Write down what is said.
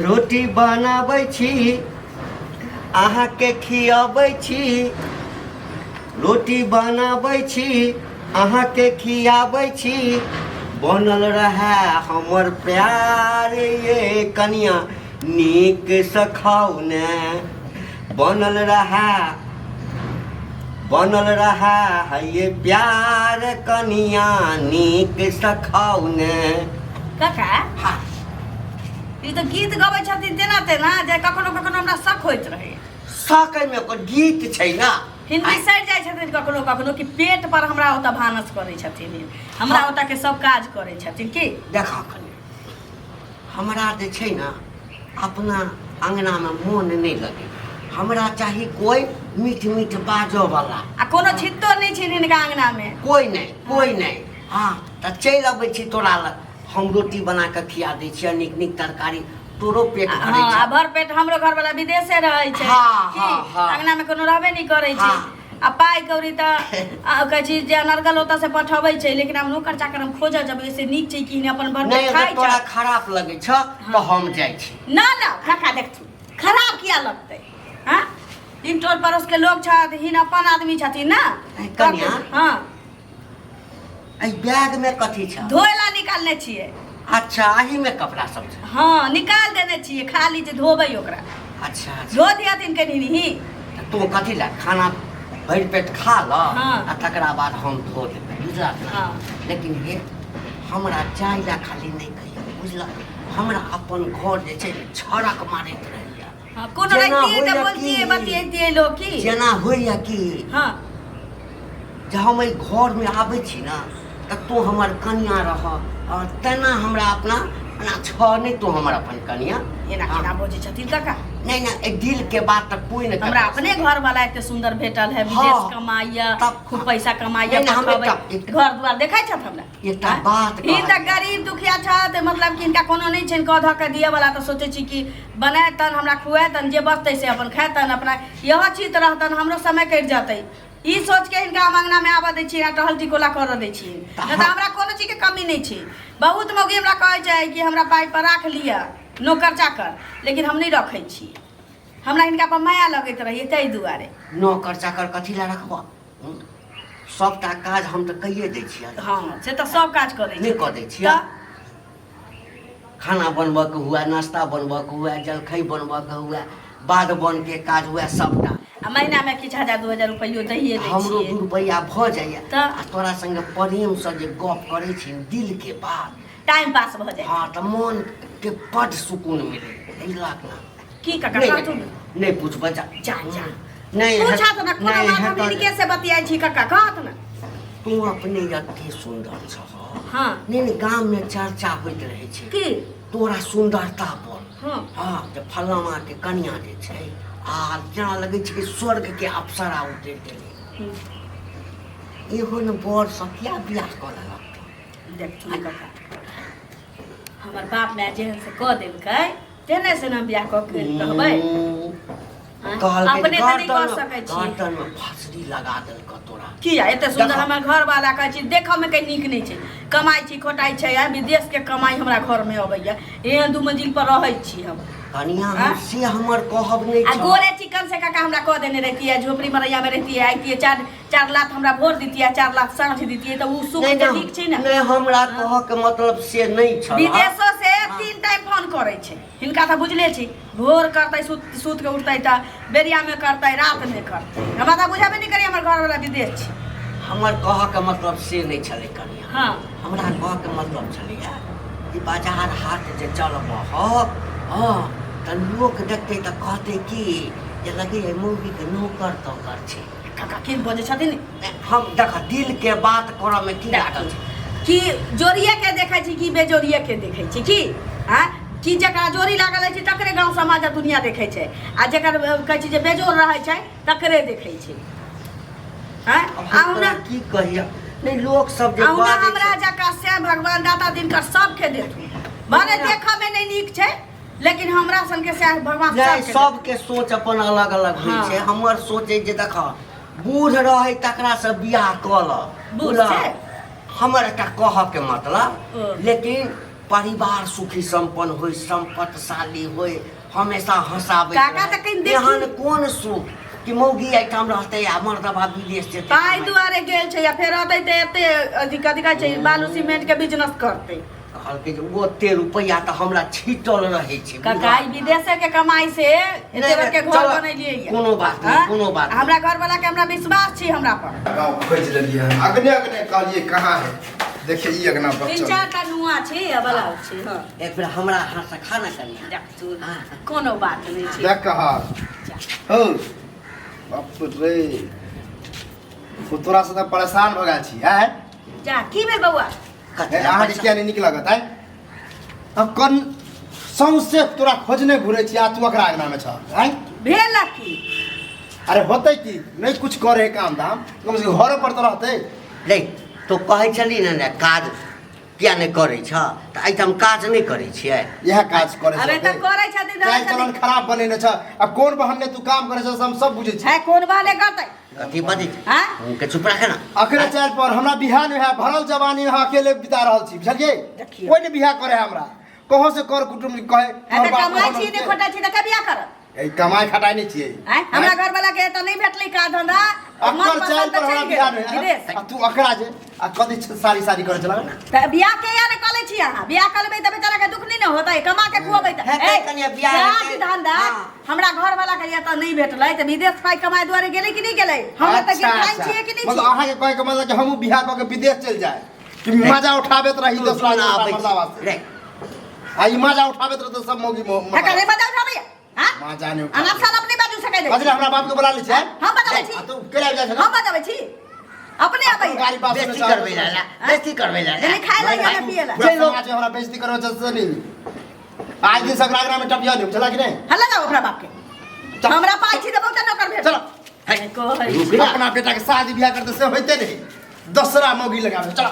रोटी बनाबै छी अहाँके खियाबै छी रोटी बनाबै छी अहाँके खियाबै छी बनल रहे हमर प्यार ये कनिया नीक से खाउ ने बनल रहे है ये प्यार कनिया नीक से खाउ ने काका हाँ ई तो गीत गबै छथिन तेना तेना जे कखनो कखनो हमरा शक होइत रहे सकैमे ओकर गीत छै ना हिंदी सड़ि जाइ छथिन कखनो कखनो कि पेट पर हमरा ओतऽ भानस करै छथिन हमरा ओतऽ के सब काज करै छथिन की देखा कनि हमरा जे छै ना अपना अंगनामे मोन नहीं लगे हमरा चाही कोई मीठ मीठ बाजो वाला आ कोनो छित्तो नहीं छै हिनका अंगना में कोई नहीं हाँ तऽ चलि अबै छी तोरा लग हम रोटी बना के खिया दै छियै नीक नीक तरकारी तोरो पेट भरै हाँ छै आ भर पेट हमरो घर वाला विदेशे रहै छै हाँ। अंगना में कोनो रहबे नहीं करै छै आ पाई कौड़ी तऽ कहै छी जे नरगल ओतऽ से पठबै छै लेकिन हम नौकर चाकर हम खोजऽ जब ऐसे नीक छै कि अपन भर पेट खाइ छै तोरा खराब लगै छ तऽ हम जाइ छी ना काका देख खराब किया लगतै हाँ इन टोल पड़ोस के लोग छथिन अपन आदमी छथिन ना कन्या हाँ एहि बैग में कथी छ धोएला निकालने छियै अच्छा एही में कपड़ा सब छै हाँ निकाल देने छियै खाली जे धोबै ओकरा अच्छा धो दियथिन कनी नहीं तू कथी ला खाना भरि पेट खा ल हाँ। आ तकरा बाद हम धो देबै बुझला हाँ। लेकिन हे हमरा जाय ला खाली नहीं कहियो बुझला हमरा अपन घर जे छै छड़क मारैत रहैया हाँ कोनो जेना रहितियै तऽ होइया बोलतियै कि- बतियैतियै लोग की जेना होइया कि हाँ जे हम एहि घर में आबै छी ना तऽ तू हमर कनिया रह और तेना हमरा अपना छ नहीं तू हमर अपन कनिया एना केना बोझै छथिन काका नहीं दिल के बात तक कोई नहीं हमरा अपने घर वाला एते सुंदर भेटल है विदेश कमाइया खूब पैसा कमाइया घर द्वार देखै छथ हमरा एकटा बात ई त गरीब दुखिया छथ मतलब कि इनका कोनो नहीं छन कह धऽ के दिए वाला तऽ सोचै छी कि बनातन हमरा खुआतन जे बचतै से अपन खातन अपना यह चीज रहतन हमरो समय कटि जतै ई सोच के इनका अंगना में आबऽ दै छी टहल टिकोला कर दै छी नहि तऽ हमरा कोनो चीज के कमी नहीं छै बहुत मौगी हमरा कहै छै कि हमरा पाइ पर राख लिअ नौकर चाकर लेकिन हम नहीं रखै छी हमरा इनका पर माया लगैत रहिए ताहि दुआरे नौकर चाकर कथी ला रखबा सबटा काज हम तऽ कहिए दै छियै हाँ से तऽ सब काज करै नहीं कऽ दै छियै खाना बनबऽ के हुए नाश्ता बनबऽ के हुए जलखै बनबऽ के हुए बाद बन के काज हुए सबटा आ महीना में किछु 1000-2000 रुपैयो दैए दै हमरो छियै 2 रुपैया भऽ जाइए तऽ आ तोरा संगे प्रेम से जे गप करै छी दिल के बात टाइम पास भऽ जाए हाँ तऽ मन के बड सुकून मिले एहि लाख ना की काका कहतु नहीं पूछबा जा जा नहीं पूछा तो ना कोनो बात हम इनके से बतियाई छी काका कहत ना तू अपने अति सुंदर छ हाँ नहीं गांव में चर्चा होइत रहे छै की तोरा सुंदरता पर हाँ हाँ जे फलाना के कन्या जे छै आ जेना लगे छै स्वर्ग के अप्सरा उतरि गेलै एहो न बड़ सकिया बियाह कर लेलक देख तू काका हमर बाप माय जेहन से कह देलकै तेने से ना बियाह कऽ के कहबै अपने तऽ नहीं कह सकै छी गर्दन में फसरी लगा देलक तोरा किया एते सुंदर हमर घर वाला कहै छी देखऽ में कहीं नीक नहीं छै कमाई छी खोटाई छै आ विदेश के कमाई हमरा घर में अबैया एहन 2 मंजिल पर रहै छी हम कनिया हम से हमर कहब नहीं आ छ गोरे चिकन से काका हमरा कह देने रहती है झोपड़ी मरैया में रहती है आती है 4 लाख हमरा भोर देती है 4 लाख साँझ देती है तो वो सुख के ठीक छै ना नहीं हमरा कह के मतलब से नहीं छ विदेशो से 3 टाइम फोन करे छै हिनका तऽ बुझले छी भोर करतै सूत के उठतै तऽ बेरिया में करतै रात में करतै हमरा तऽ बुझाबे नहीं करी हमर घर वाला विदेश छै हमर कह के मतलब से नहीं छले कनिया हाँ हमरा कह के मतलब छले कि बाजार हाट जे चलब हाँ तऽ लोक देखतै तऽ कहतै कि जे लगे मौगी के नौकर तौकर छै काका की बजे छथिन हम देख दिल के बात करऽ में की लागल छै कि जोड़िए के देखै छी कि बेजोड़िए के देखै छी की हाँ कि जकरा जोड़ी लागल छै तकरे गाँव समाज दुनिया देखै छै आ जकर कहै छी जे बेजोड़ रहै छै तकरे देखै छै हाँ हमरा की कहिया नहीं लोग सब जे अहुना बाजै हमरा छै जका से भगवान दाता दिनकर सबके देथु भले देखऽ में नहीं नीक छै लेकिन हमरा सन के से भगवान नहीं सबके सोच अपन अलग अलग होइ छै हमर सोचे जे देख बूढ़ रहे तकरा से बियाह कऽ ल बूढ़ छै हमर एकटा कहऽ के मतलब लेकिन परिवार सुखी संपन्न होय, संपत्तिशाली होय, हमेशा हंसाबे। काका त कहीं देखी। एहन कोन सुख कि मौगी आइटम रहते आ मर्दबा विदेश जेते। पाई दुआरे गेल छै या फेर रहतै त एते अथी कथी कहै छै बालू सीमेंट के बिजनेस करतै। कहलकै जे ओते रुपैया त हमरा छीटल रहै छै। काका ई विदेशे के कमाई से एते बड़ के घर बनैलिए ये। कोनो बात नहीं, कोनो बात नहीं। हमरा घर वाला के हमरा विश्वास छी हमरा पर। गाँव खोज लेलिए अगने अगने कहलिए कहाँ है देखिए ई अगना पर तीन चल चार टा नुआ छै या बला छै। हां एक बेर हमरा हाथ से खाना करिया। देख तू कोनो बात नहीं छै। देख कहा हो बाप रे वो तोरा से त परेशान हो गया छी है जा की भेल बौआ? अहाँ के क्या नहीं निक लागत है अब कन सौंसे तोरा खोजने घुरे छी आ तू अकरा अगना में छ है भेल की? अरे होतै की नहीं कुछ करे काम धाम कम से कम घर पर तो रहते। ले तो कहै छली ने काज किया नहीं करे छ त आइटम काज नहीं करे छियै। यह काज करे अबे त करे छथि चाल चलन खराब बनेने छ अब कौन बहन तू काम करे छ हम सब बुझे छी है कोन वाले करतै कथी बजै छी? हां उनके चुप रखे ना। अखरे चाल पर हमरा बिहान में है भरल जवानी में अकेले बिता रहल छी बुझलिए देखिए। कोई ने बियाह करे हमरा कहो से कर कुटुम कहे अबे कमाई छी ने खोटा छी त के बियाह कर? ए कमाई खटाई नहीं छिए हैं हमरा घर वाला के त नहीं भेटलै का धंधा। अक्कर चाल पर हमरा बियाह में विदेश आ तू अकरा जे आ कदी सारी सारी करे चला ना त बियाह के या ने कले छी अहाँ? बियाह करबै त बेचारा के दुख नहीं न होतै कमा के खुआबै त। है कहीं कनिया बियाह हेतै। धंधा हाँ। हमरा घर वाला के या त नहीं भेटलै त विदेश पाई कमाई द्वारे गेलै कि नहीं गेलै? हमरा त गेल छिए कि नहीं? मतलब अहाँ के कहे के मतलब कि हमहू बियाह क के विदेश चल जाए कि मजा उठाबेत रही तू 10 लाख ना आबै मरला छी। वास्ते रे आ ई मजा उठाबेत रह तो सब मौगी है का नहीं बजाउ छबे? हां मजा नहीं अना उठा साल अपने बाजू सकै दे। बजरे हमरा बाप के बुला ले छै हम बताबै छी। तू केला जा छ हम बताबै छी अपने आबै गाड़ी पास बेइज्जती करबै ला बेइज्जती करबै ला। नहीं खाए ला या पिए ला। जे लोग समाज में हमरा बेइज्जती करो छ नहीं आज दिन सगरागरा में टपिया नहीं चला कि नहीं हल्ला जाओ अपना बाप के। चल। हमरा पाई छी त बहुत नौकर भेट। चलो को है अपना बेटा के शादी ब्याह करते से होते नहीं दसरा मौगी लगावे चलो